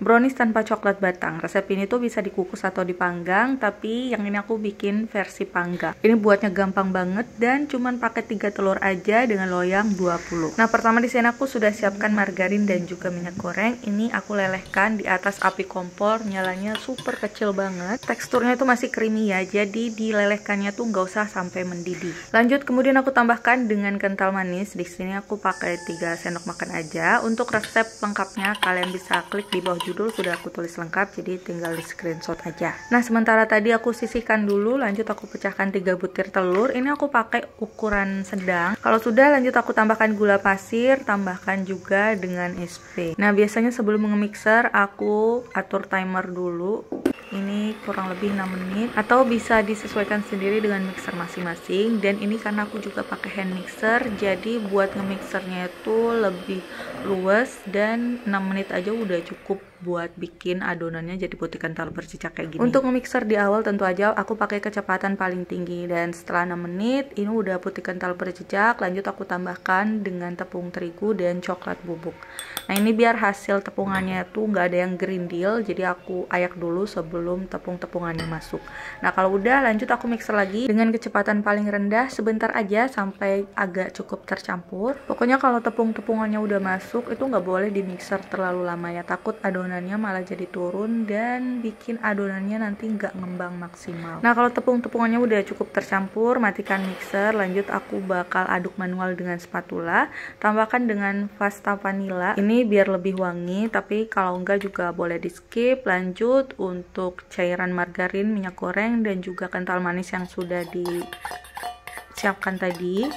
Brownies tanpa coklat batang. Resep ini tuh bisa dikukus atau dipanggang, tapi yang ini aku bikin versi panggang. Ini buatnya gampang banget dan cuman pakai 3 telur aja dengan loyang 20. Nah, pertama di sini aku sudah siapkan margarin dan juga minyak goreng. Ini aku lelehkan di atas api kompor, nyalanya super kecil banget. Teksturnya itu masih creamy ya, jadi dilelehkannya tuh nggak usah sampai mendidih. Lanjut kemudian aku tambahkan dengan kental manis. Di sini aku pakai 3 sendok makan aja. Untuk resep lengkapnya kalian bisa klik di bawah judul, sudah aku tulis lengkap, jadi tinggal di screenshot aja. Nah, sementara tadi aku sisihkan dulu, lanjut aku pecahkan 3 butir telur. Ini aku pakai ukuran sedang. Kalau sudah, lanjut aku tambahkan gula pasir, tambahkan juga dengan SP. Nah, biasanya sebelum nge-mixer aku atur timer dulu. Ini kurang lebih 6 menit, atau bisa disesuaikan sendiri dengan mixer masing-masing. Dan ini karena aku juga pakai hand mixer, jadi buat nge-mixernya itu lebih luas dan 6 menit aja udah cukup buat bikin adonannya jadi putih kental bercicak kayak gini. Untuk nge-mixer di awal tentu aja aku pakai kecepatan paling tinggi, dan setelah 6 menit ini udah putih kental bercicak. Lanjut aku tambahkan dengan tepung terigu dan coklat bubuk. Nah, ini biar hasil tepungannya tuh nggak ada yang gerindil, jadi aku ayak dulu sebelum tepung-tepungannya masuk. Nah, kalau udah, lanjut aku mixer lagi dengan kecepatan paling rendah sebentar aja sampai agak cukup tercampur. Pokoknya kalau tepung-tepungannya udah masuk itu nggak boleh di mixer terlalu lama ya, takut adonannya malah jadi turun dan bikin adonannya nanti nggak ngembang maksimal. Nah, kalau tepung-tepungannya udah cukup tercampur, matikan mixer. Lanjut aku bakal aduk manual dengan spatula. Tambahkan dengan pasta vanilla. Ini biar lebih wangi, tapi kalau enggak juga boleh di skip. Lanjut untuk cairan margarin, minyak goreng, dan juga kental manis yang sudah disiapkan tadi.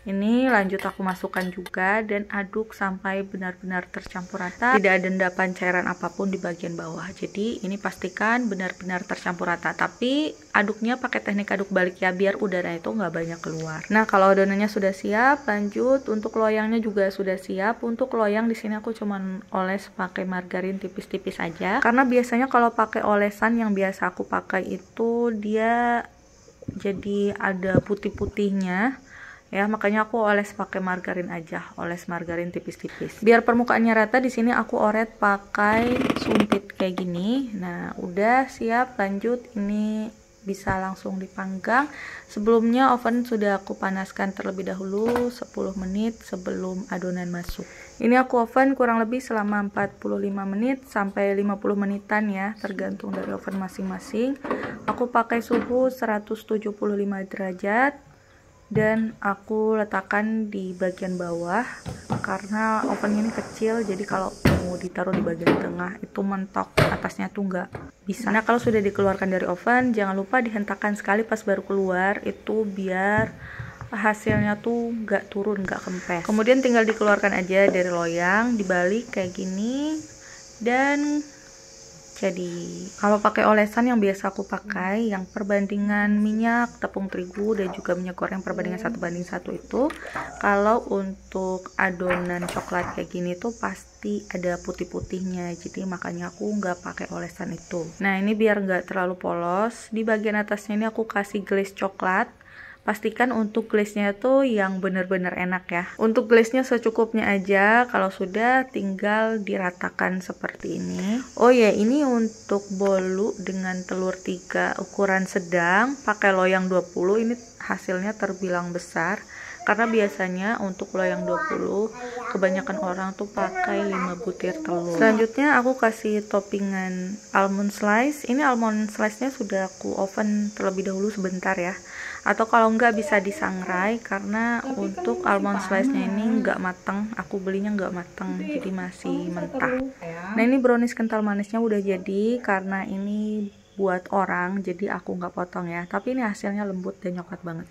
Ini lanjut aku masukkan juga dan aduk sampai benar-benar tercampur rata. Tidak ada endapan cairan apapun di bagian bawah. Jadi ini pastikan benar-benar tercampur rata. Tapi aduknya pakai teknik aduk balik ya, biar udara itu nggak banyak keluar. Nah, kalau adonannya sudah siap, lanjut untuk loyangnya juga sudah siap. Untuk loyang di sini aku cuman oles pakai margarin tipis-tipis aja. Karena biasanya kalau pakai olesan yang biasa aku pakai itu dia jadi ada putih-putihnya. Ya, makanya aku oles pakai margarin aja, oles margarin tipis-tipis. Biar permukaannya rata, di sini aku oret pakai sumpit kayak gini. Nah, udah siap. Lanjut, ini bisa langsung dipanggang. Sebelumnya oven sudah aku panaskan terlebih dahulu 10 menit sebelum adonan masuk. Ini aku oven kurang lebih selama 45 menit sampai 50 menitan ya, tergantung dari oven masing-masing. Aku pakai suhu 175 derajat. Dan aku letakkan di bagian bawah karena oven ini kecil, jadi kalau mau ditaruh di bagian tengah itu mentok, atasnya tuh nggak bisa. Nah, kalau sudah dikeluarkan dari oven, jangan lupa dihentakkan sekali pas baru keluar, itu biar hasilnya tuh nggak turun, nggak kempes. Kemudian tinggal dikeluarkan aja dari loyang, dibalik kayak gini, dan jadi kalau pakai olesan yang biasa aku pakai, yang perbandingan minyak, tepung terigu, dan juga minyak goreng perbandingan 1:1 itu, kalau untuk adonan coklat kayak gini tuh pasti ada putih-putihnya, jadi makanya aku nggak pakai olesan itu. Nah, ini biar nggak terlalu polos, di bagian atasnya ini aku kasih glaze coklat. Pastikan untuk glaze-nya tuh yang bener-bener enak ya. Untuk glaze-nya secukupnya aja, kalau sudah tinggal diratakan seperti ini. Oh ya, ini untuk bolu dengan telur 3 ukuran sedang, pakai loyang 20, ini hasilnya terbilang besar. Karena biasanya untuk loyang 20, kebanyakan orang tuh pakai 5 butir telur. Selanjutnya aku kasih toppingan almond slice. Ini almond slice-nya sudah aku oven terlebih dahulu sebentar ya. Atau kalau enggak bisa disangrai, karena untuk almond slice-nya ini enggak matang. Aku belinya enggak matang, jadi masih mentah. Nah, ini brownies kental manisnya udah jadi. Karena ini buat orang, jadi aku nggak potong ya. Tapi ini hasilnya lembut dan coklat banget.